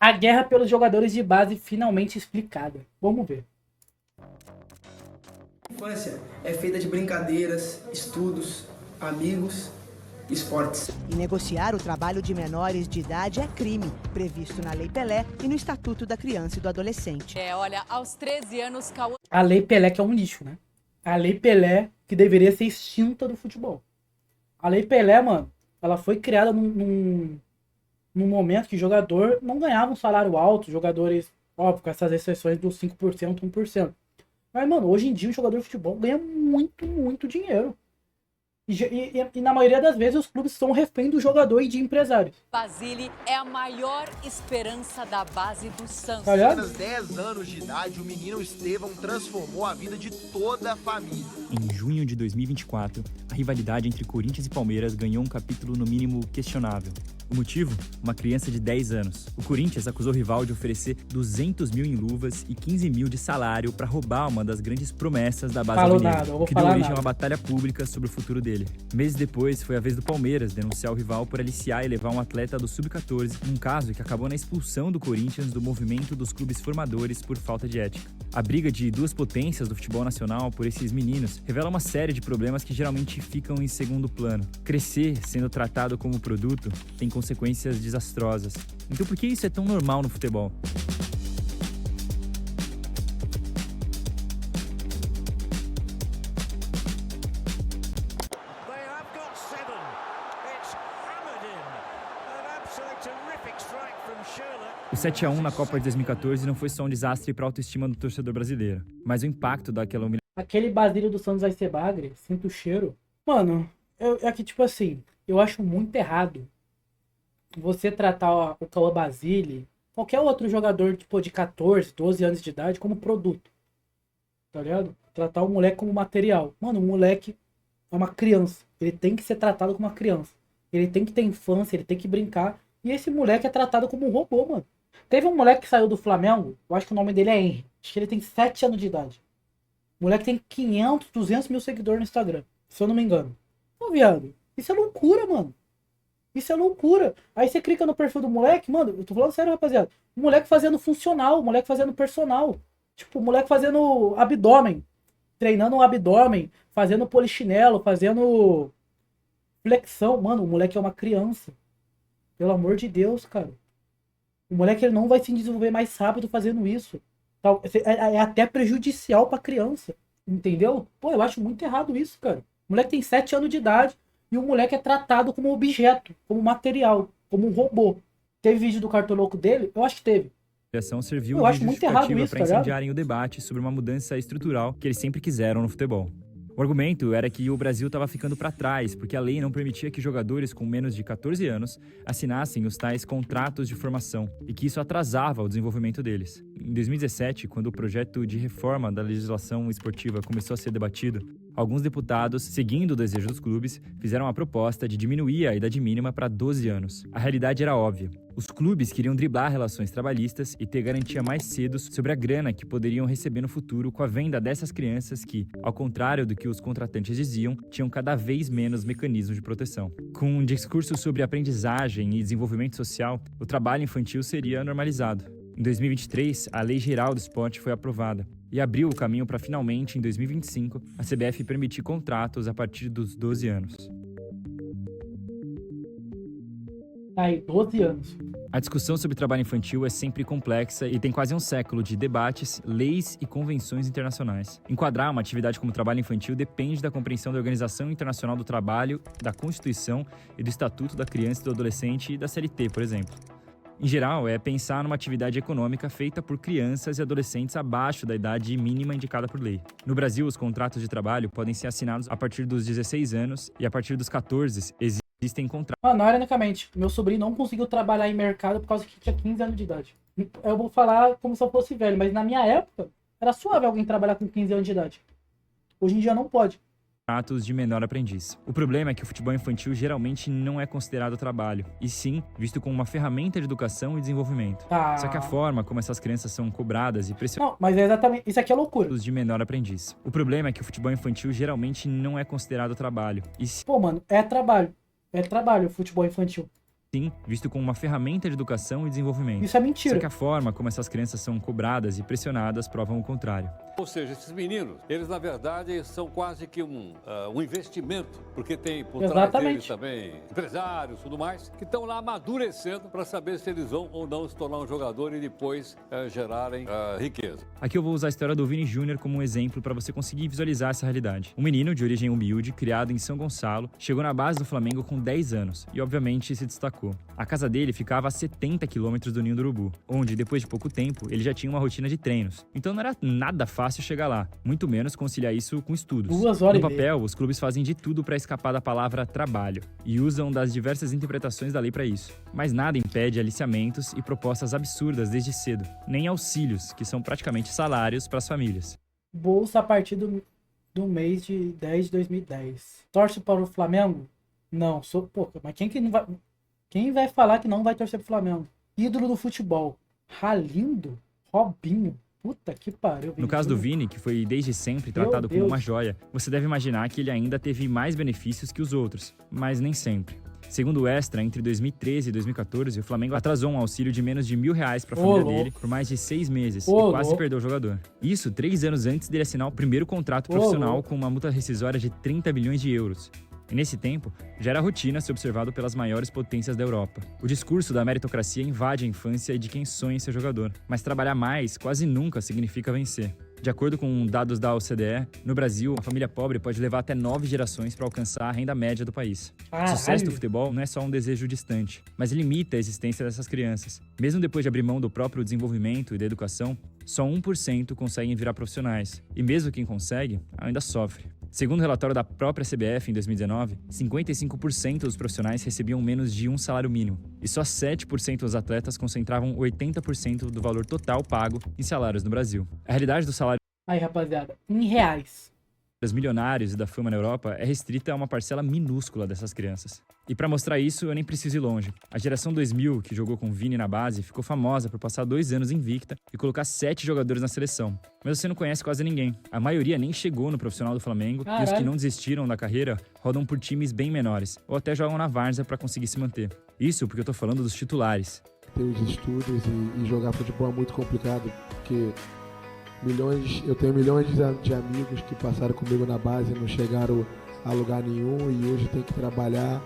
A guerra pelos jogadores de base finalmente explicada. Vamos ver. A infância é feita de brincadeiras, estudos, amigos, esportes. E negociar o trabalho de menores de idade é crime, previsto na Lei Pelé e no Estatuto da Criança e do Adolescente. Olha, aos 13 anos, Cauã... A Lei Pelé que é um lixo, né? A Lei Pelé que deveria ser extinta do futebol. A Lei Pelé, mano, ela foi criada num momento que jogador não ganhava um salário alto, jogadores, óbvio, com essas exceções dos 5%, 1%. Mas, mano, hoje em dia o jogador de futebol ganha muito, muito dinheiro. E na maioria das vezes os clubes são refém do jogador e de empresários. Basile é a maior esperança da base do Santos. Tá ligado? Apenas 10 anos de idade, o menino Estevão transformou a vida de toda a família. Em junho de 2024, a rivalidade entre Corinthians e Palmeiras ganhou um capítulo no mínimo questionável. O motivo? Uma criança de 10 anos. O Corinthians acusou o rival de oferecer 200 mil em luvas e 15 mil de salário para roubar uma das grandes promessas da base alvinegra, o que deu origem a uma batalha pública sobre o futuro dele. Meses depois, foi a vez do Palmeiras denunciar o rival por aliciar e levar um atleta do Sub-14, num caso que acabou na expulsão do Corinthians do movimento dos clubes formadores por falta de ética. A briga de duas potências do futebol nacional por esses meninos revela uma série de problemas que geralmente ficam em segundo plano. Crescer sendo tratado como produto tem consequências desastrosas. Então por que isso é tão normal no futebol? O 7-1 na Copa de 2014 não foi só um desastre para a autoestima do torcedor brasileiro, mas o impacto daquela humilhação. Aquele Basílio do Santos vai ser bagre, sinto o cheiro. Mano, é que tipo assim, eu acho muito errado você tratar o Cauã Basile, qualquer outro jogador tipo, de 14, 12 anos de idade, como produto. Tá ligado? Tratar o moleque como material. Mano, o moleque é uma criança. Ele tem que ser tratado como uma criança. Ele tem que ter infância, ele tem que brincar. E esse moleque é tratado como um robô, mano. Teve um moleque que saiu do Flamengo, eu acho que o nome dele é Henry. Acho que ele tem 7 anos de idade. O moleque tem 500, 200 mil seguidores no Instagram, se eu não me engano. Ô, viado, isso é loucura, mano. Isso é loucura. Aí você clica no perfil do moleque, mano, eu tô falando sério, rapaziada. O moleque fazendo funcional, o moleque fazendo personal. Tipo, o moleque fazendo abdômen. Treinando um abdômen, fazendo polichinelo, fazendo flexão. Mano, o moleque é uma criança. Pelo amor de Deus, cara. O moleque ele não vai se desenvolver mais rápido fazendo isso. É até prejudicial pra criança. Entendeu? Pô, eu acho muito errado isso, cara. O moleque tem 7 anos de idade e o moleque é tratado como objeto, como material, como um robô. Teve vídeo do cartoloco dele? Eu acho que teve. A ação serviu Eu acho muito errado isso, para tá ligado? incendiarem o debate sobre uma mudança estrutural que eles sempre quiseram no futebol. O argumento era que o Brasil estava ficando para trás, porque a lei não permitia que jogadores com menos de 14 anos assinassem os tais contratos de formação, e que isso atrasava o desenvolvimento deles. Em 2017, quando o projeto de reforma da legislação esportiva começou a ser debatido, alguns deputados, seguindo o desejo dos clubes, fizeram a proposta de diminuir a idade mínima para 12 anos. A realidade era óbvia. Os clubes queriam driblar relações trabalhistas e ter garantia mais cedo sobre a grana que poderiam receber no futuro com a venda dessas crianças que, ao contrário do que os contratantes diziam, tinham cada vez menos mecanismos de proteção. Com um discurso sobre aprendizagem e desenvolvimento social, o trabalho infantil seria normalizado. Em 2023, a Lei Geral do Esporte foi aprovada e abriu o caminho para finalmente, em 2025, a CBF permitir contratos a partir dos 12 anos. Aí, 12 anos. A discussão sobre trabalho infantil é sempre complexa e tem quase um século de debates, leis e convenções internacionais. Enquadrar uma atividade como trabalho infantil depende da compreensão da Organização Internacional do Trabalho, da Constituição e do Estatuto da Criança e do Adolescente e da CLT, por exemplo. Em geral, é pensar numa atividade econômica feita por crianças e adolescentes abaixo da idade mínima indicada por lei. No Brasil, os contratos de trabalho podem ser assinados a partir dos 16 anos e a partir dos 14 existem contratos. Mano, ironicamente, meu sobrinho não conseguiu trabalhar em mercado por causa que tinha 15 anos de idade. Eu vou falar como se eu fosse velho, mas na minha época, era suave alguém trabalhar com 15 anos de idade. Hoje em dia não pode. Contratos de menor aprendiz. O problema é que o futebol infantil geralmente não é considerado trabalho, e sim visto como uma ferramenta de educação e desenvolvimento. Ah. Só que a forma como essas crianças são cobradas e pressionadas Não, mas é exatamente... Isso aqui é loucura. de menor aprendiz. O problema é que o futebol infantil geralmente não é considerado trabalho, e sim Pô, mano, é trabalho. É trabalho o futebol infantil. sim visto como uma ferramenta de educação e desenvolvimento. Isso é mentira. Só que a forma como essas crianças são cobradas e pressionadas provam o contrário. Ou seja, esses meninos, eles na verdade são quase que um investimento, porque tem por trás deles também empresários e tudo mais, que estão lá amadurecendo para saber se eles vão ou não se tornar um jogador e depois gerarem riqueza. Aqui eu vou usar a história do Vini Júnior como um exemplo para você conseguir visualizar essa realidade. Um menino de origem humilde, criado em São Gonçalo, chegou na base do Flamengo com 10 anos e obviamente se destacou. A casa dele ficava a 70 quilômetros do Ninho do Urubu, onde depois de pouco tempo ele já tinha uma rotina de treinos. Então não era nada fácil chegar lá, muito menos conciliar isso com estudos. 2 horas no papel, os clubes fazem de tudo para escapar da palavra trabalho e usam das diversas interpretações da lei para isso. Mas nada impede aliciamentos e propostas absurdas desde cedo, nem auxílios, que são praticamente salários para as famílias. Bolsa a partir do mês de 10 de 2010. Torce para o Flamengo? Não, mas quem vai falar que não vai torcer pro Flamengo? Ídolo do futebol. Ralindo? Robinho? Puta que pariu. No caso do Vini, que foi desde sempre tratado como uma joia, você deve imaginar que ele ainda teve mais benefícios que os outros, mas nem sempre. Segundo o Extra, entre 2013 e 2014, o Flamengo atrasou um auxílio de menos de R$1.000 para a família dele por mais de 6 meses e quase perdeu o jogador. Isso 3 anos antes dele assinar o primeiro contrato profissional com uma multa rescisória de 30 bilhões de euros. E nesse tempo, já era rotina ser observado pelas maiores potências da Europa. O discurso da meritocracia invade a infância de quem sonha em ser jogador, mas trabalhar mais quase nunca significa vencer. De acordo com dados da OCDE, no Brasil, uma família pobre pode levar até 9 gerações para alcançar a renda média do país. O sucesso do futebol não é só um desejo distante, mas limita a existência dessas crianças. Mesmo depois de abrir mão do próprio desenvolvimento e da educação, só 1% conseguem virar profissionais. E mesmo quem consegue, ainda sofre. Segundo o relatório da própria CBF, em 2019, 55% dos profissionais recebiam menos de um salário mínimo. E só 7% dos atletas concentravam 80% do valor total pago em salários no Brasil. A realidade do salário aí, rapaziada, em reais. dos milionários e da fama na Europa é restrita a uma parcela minúscula dessas crianças. E para mostrar isso, eu nem preciso ir longe. A geração 2000, que jogou com Vini na base, ficou famosa por passar 2 anos invicta e colocar 7 jogadores na seleção. Mas você não conhece quase ninguém. A maioria nem chegou no profissional do Flamengo. E os que não desistiram da carreira rodam por times bem menores, ou até jogam na várzea para conseguir se manter. Isso porque eu tô falando dos titulares. Ter os estudos e jogar futebol é muito complicado, porque eu tenho milhões de amigos que passaram comigo na base e não chegaram a lugar nenhum e hoje tem que trabalhar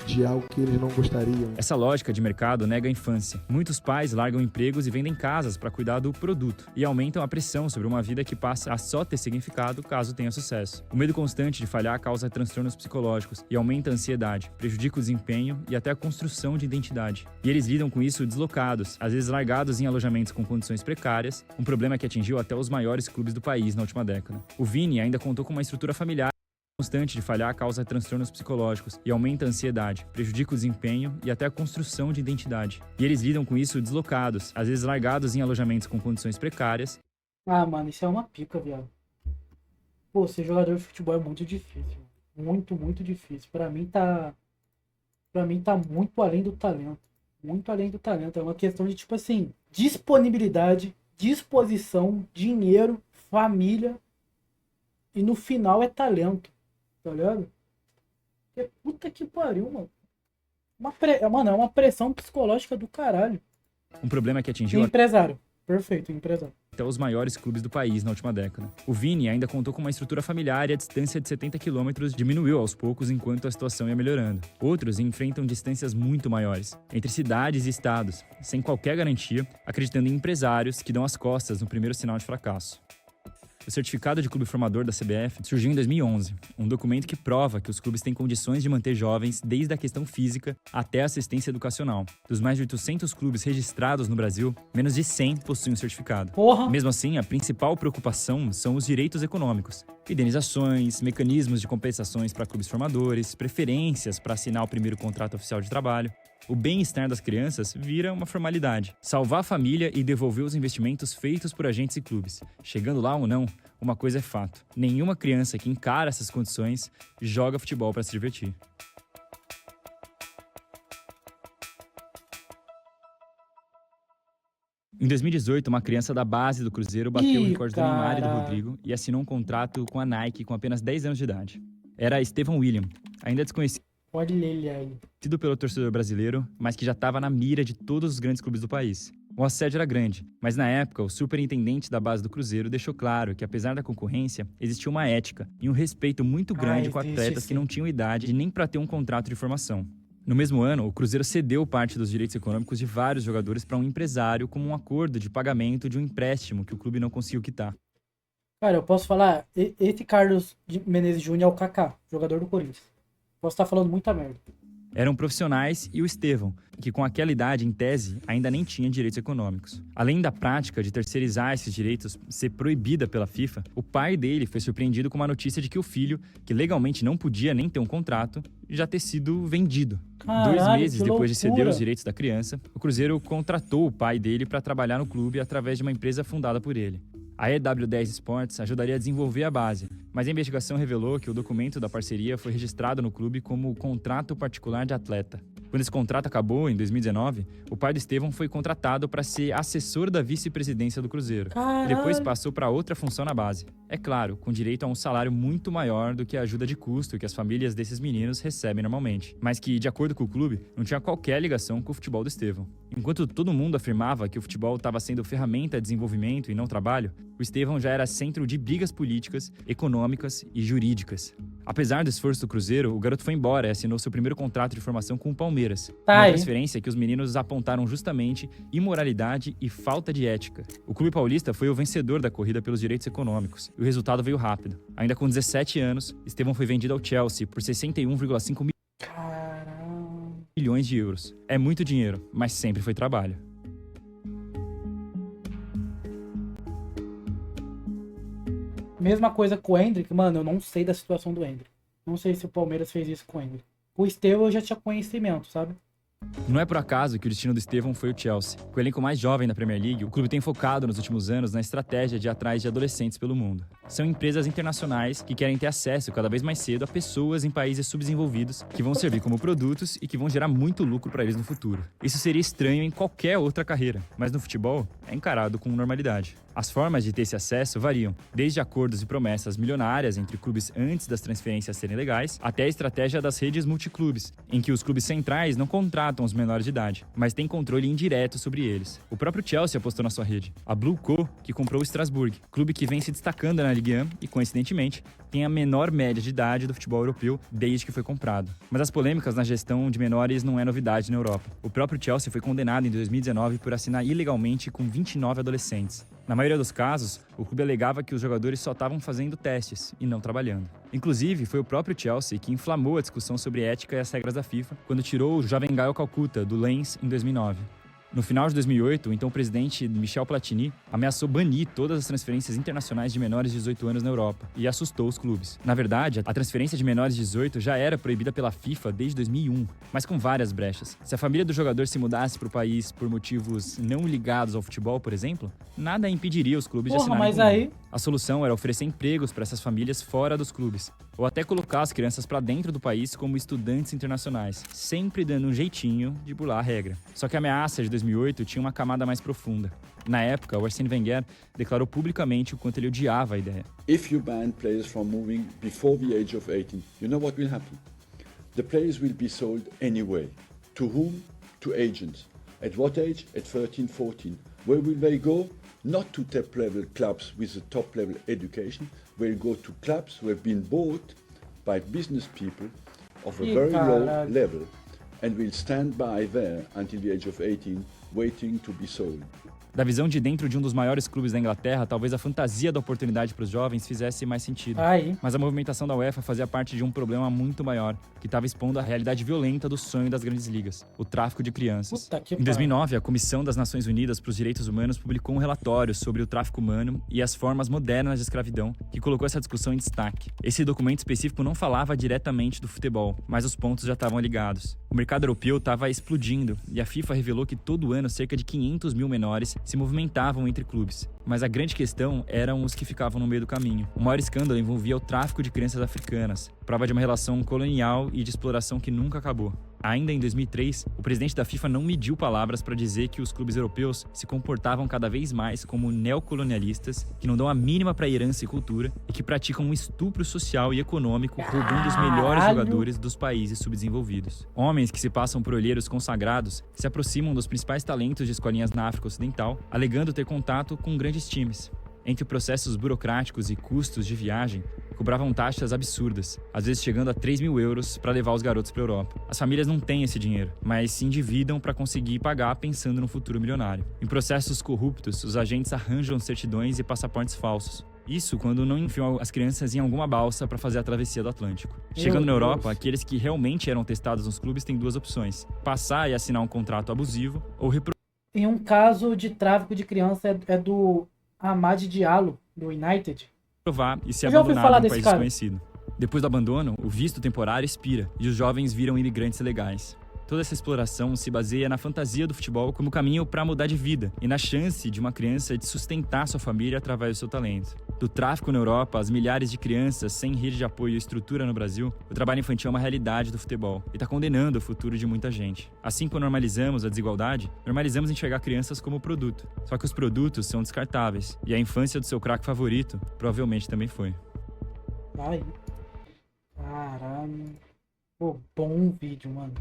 de algo que eles não gostariam. Essa lógica de mercado nega a infância. Muitos pais largam empregos e vendem casas para cuidar do produto e aumentam a pressão sobre uma vida que passa a só ter significado caso tenha sucesso. O medo constante de falhar causa transtornos psicológicos e aumenta a ansiedade, prejudica o desempenho e até a construção de identidade. E eles lidam com isso deslocados, às vezes largados em alojamentos com condições precárias, um problema que atingiu até os maiores clubes do país na última década. O Vini ainda contou com uma estrutura familiar constante de falhar causa transtornos psicológicos e aumenta a ansiedade, prejudica o desempenho e até a construção de identidade. E eles lidam com isso deslocados, às vezes largados em alojamentos com condições precárias. Ah, mano, isso é uma pica, viado. Pô, ser jogador de futebol é muito difícil. Muito, muito difícil. Pra mim tá muito além do talento. Muito além do talento. É uma questão de, tipo assim, disponibilidade, disposição, dinheiro, família. E no final é talento. Tá ligado? Porque puta que pariu, mano. Mano, é uma pressão psicológica do caralho. Um problema que atingiu Empresário. Perfeito, empresário. Até os maiores clubes do país na última década. O Vini ainda contou com uma estrutura familiar e a distância de 70 quilômetros diminuiu aos poucos enquanto a situação ia melhorando. Outros enfrentam distâncias muito maiores, entre cidades e estados, sem qualquer garantia, acreditando em empresários que dão as costas no primeiro sinal de fracasso. O certificado de clube formador da CBF surgiu em 2011, um documento que prova que os clubes têm condições de manter jovens desde a questão física até a assistência educacional. Dos mais de 800 clubes registrados no Brasil, menos de 100 possuem o certificado. Mesmo assim, a principal preocupação são os direitos econômicos. Indenizações, mecanismos de compensações para clubes formadores, preferências para assinar o primeiro contrato oficial de trabalho. O bem-estar das crianças vira uma formalidade. Salvar a família e devolver os investimentos feitos por agentes e clubes. Chegando lá ou não, uma coisa é fato. Nenhuma criança que encara essas condições joga futebol para se divertir. Em 2018, uma criança da base do Cruzeiro bateu o recorde do Neymar e do Rodrigo e assinou um contrato com a Nike com apenas 10 anos de idade. Era Stevan William, ainda desconhecido. Olha ele aí. Tido pelo torcedor brasileiro, mas que já estava na mira de todos os grandes clubes do país. O assédio era grande, mas na época o superintendente da base do Cruzeiro deixou claro que, apesar da concorrência, existia uma ética e um respeito muito grande com atletas que não tinham idade nem para ter um contrato de formação. No mesmo ano, o Cruzeiro cedeu parte dos direitos econômicos de vários jogadores para um empresário como um acordo de pagamento de um empréstimo que o clube não conseguiu quitar. Cara, eu posso falar, esse Carlos Menezes Júnior é o Kaká, jogador do Corinthians. Posso estar falando muita merda. Eram profissionais e o Estevão, que com aquela idade, em tese, ainda nem tinha direitos econômicos. Além da prática de terceirizar esses direitos ser proibida pela FIFA, o pai dele foi surpreendido com uma notícia de que o filho, que legalmente não podia nem ter um contrato, já ter sido vendido. Caralho, 2 meses depois de ceder loucura. os direitos da criança, o Cruzeiro contratou o pai dele para trabalhar no clube através de uma empresa fundada por ele. A EW10 Sports ajudaria a desenvolver a base, mas a investigação revelou que o documento da parceria foi registrado no clube como contrato particular de atleta. Quando esse contrato acabou, em 2019, o pai do Estevão foi contratado para ser assessor da vice-presidência do Cruzeiro. Caralho. E depois passou para outra função na base. É claro, com direito a um salário muito maior do que a ajuda de custo que as famílias desses meninos recebem normalmente, mas que, de acordo com o clube, não tinha qualquer ligação com o futebol do Estevão. Enquanto todo mundo afirmava que o futebol estava sendo ferramenta de desenvolvimento e não trabalho, o Estevão já era centro de brigas políticas, econômicas e jurídicas. Apesar do esforço do Cruzeiro, o garoto foi embora e assinou seu primeiro contrato de formação com o Palmeiras. Uma transferência que os meninos apontaram justamente imoralidade e falta de ética. O clube paulista foi o vencedor da corrida pelos direitos econômicos e o resultado veio rápido. Ainda com 17 anos, Estevão foi vendido ao Chelsea por 61,5 milhões de euros. É muito dinheiro, mas sempre foi trabalho. Mesma coisa com o Endrick, mano, eu não sei da situação do Endrick. Não sei se o Palmeiras fez isso com o Endrick. O Estevão eu já tinha conhecimento, sabe? Não é por acaso que o destino do Estevão foi o Chelsea. Com o elenco mais jovem da Premier League, o clube tem focado nos últimos anos na estratégia de ir atrás de adolescentes pelo mundo. São empresas internacionais que querem ter acesso cada vez mais cedo a pessoas em países subdesenvolvidos que vão servir como produtos e que vão gerar muito lucro para eles no futuro. Isso seria estranho em qualquer outra carreira, mas no futebol é encarado com normalidade. As formas de ter esse acesso variam, desde acordos e promessas milionárias entre clubes antes das transferências serem legais, até a estratégia das redes multiclubes, em que os clubes centrais não contratam os menores de idade, mas têm controle indireto sobre eles. O próprio Chelsea apostou na sua rede, a Blue Co, que comprou o Strasbourg, clube que vem se destacando na Ligue 1 e, coincidentemente, tem a menor média de idade do futebol europeu desde que foi comprado. Mas as polêmicas na gestão de menores não é novidade na Europa. O próprio Chelsea foi condenado em 2019 por assinar ilegalmente com 29 adolescentes. Na maioria dos casos, o clube alegava que os jogadores só estavam fazendo testes e não trabalhando. Inclusive, foi o próprio Chelsea que inflamou a discussão sobre ética e as regras da FIFA quando tirou o jovem Gael Calcutta do Lens em 2009. No final de 2008, o então presidente Michel Platini ameaçou banir todas as transferências internacionais de menores de 18 anos na Europa e assustou os clubes. Na verdade, a transferência de menores de 18 já era proibida pela FIFA desde 2001, mas com várias brechas. Se a família do jogador se mudasse para o país por motivos não ligados ao futebol, por exemplo, nada impediria os clubes de assinarem mas com ele. aí... A solução era oferecer empregos para essas famílias fora dos clubes, ou até colocar as crianças para dentro do país como estudantes internacionais, sempre dando um jeitinho de burlar a regra. Só que a ameaça de 2008 tinha uma camada mais profunda. Na época, o Arsène Wenger declarou publicamente o quanto ele odiava a ideia. If you ban players from moving before the age of 18, you know what will happen? The players will be sold anyway. To whom? To agents. At what age? At 13, 14. Where will they go? Not to top-level clubs with a top-level education. They'll go to clubs who have been bought by business people of a very low level and will stand by there until the age of 18, waiting to be sold. Da visão de dentro de um dos maiores clubes da Inglaterra, talvez a fantasia da oportunidade para os jovens fizesse mais sentido. Mas a movimentação da UEFA fazia parte de um problema muito maior, que estava expondo a realidade violenta do sonho das grandes ligas, o tráfico de crianças. Em 2009, a Comissão das Nações Unidas para os Direitos Humanos publicou um relatório sobre o tráfico humano e as formas modernas de escravidão, que colocou essa discussão em destaque. Esse documento específico não falava diretamente do futebol, mas os pontos já estavam ligados. O mercado europeu estava explodindo e a FIFA revelou que todo ano cerca de 500 mil menores se movimentavam entre clubes. Mas a grande questão eram os que ficavam no meio do caminho. O maior escândalo envolvia o tráfico de crianças africanas, prova de uma relação colonial e de exploração que nunca acabou. Ainda em 2003, o presidente da FIFA não mediu palavras para dizer que os clubes europeus se comportavam cada vez mais como neocolonialistas, que não dão a mínima para herança e cultura e que praticam um estupro social e econômico, roubando os melhores jogadores dos países subdesenvolvidos. Homens que se passam por olheiros consagrados se aproximam dos principais talentos de escolinhas na África Ocidental, alegando ter contato com grandes times. Entre processos burocráticos e custos de viagem, cobravam taxas absurdas, às vezes chegando a 3 mil euros para levar os garotos para a Europa. As famílias não têm esse dinheiro, mas se endividam para conseguir pagar pensando no futuro milionário. Em processos corruptos, os agentes arranjam certidões e passaportes falsos. Isso quando não enfiam as crianças em alguma balsa para fazer a travessia do Atlântico. Chegando na Europa, aqueles que realmente eram testados nos clubes têm duas opções: passar e assinar um contrato abusivo ou Em um caso de tráfico de criança é do Amad Diallo, do United. Provar e ser abandonado em um país desconhecido. Depois do abandono, o visto temporário expira e os jovens viram imigrantes ilegais. Toda essa exploração se baseia na fantasia do futebol como caminho para mudar de vida e na chance de uma criança de sustentar sua família através do seu talento. Do tráfico na Europa às milhares de crianças sem rede de apoio e estrutura no Brasil, o trabalho infantil é uma realidade do futebol e está condenando o futuro de muita gente. Assim como normalizamos a desigualdade, normalizamos enxergar crianças como produto. Só que os produtos são descartáveis e a infância do seu craque favorito provavelmente também foi. Ai, caralho. Pô, bom vídeo, mano.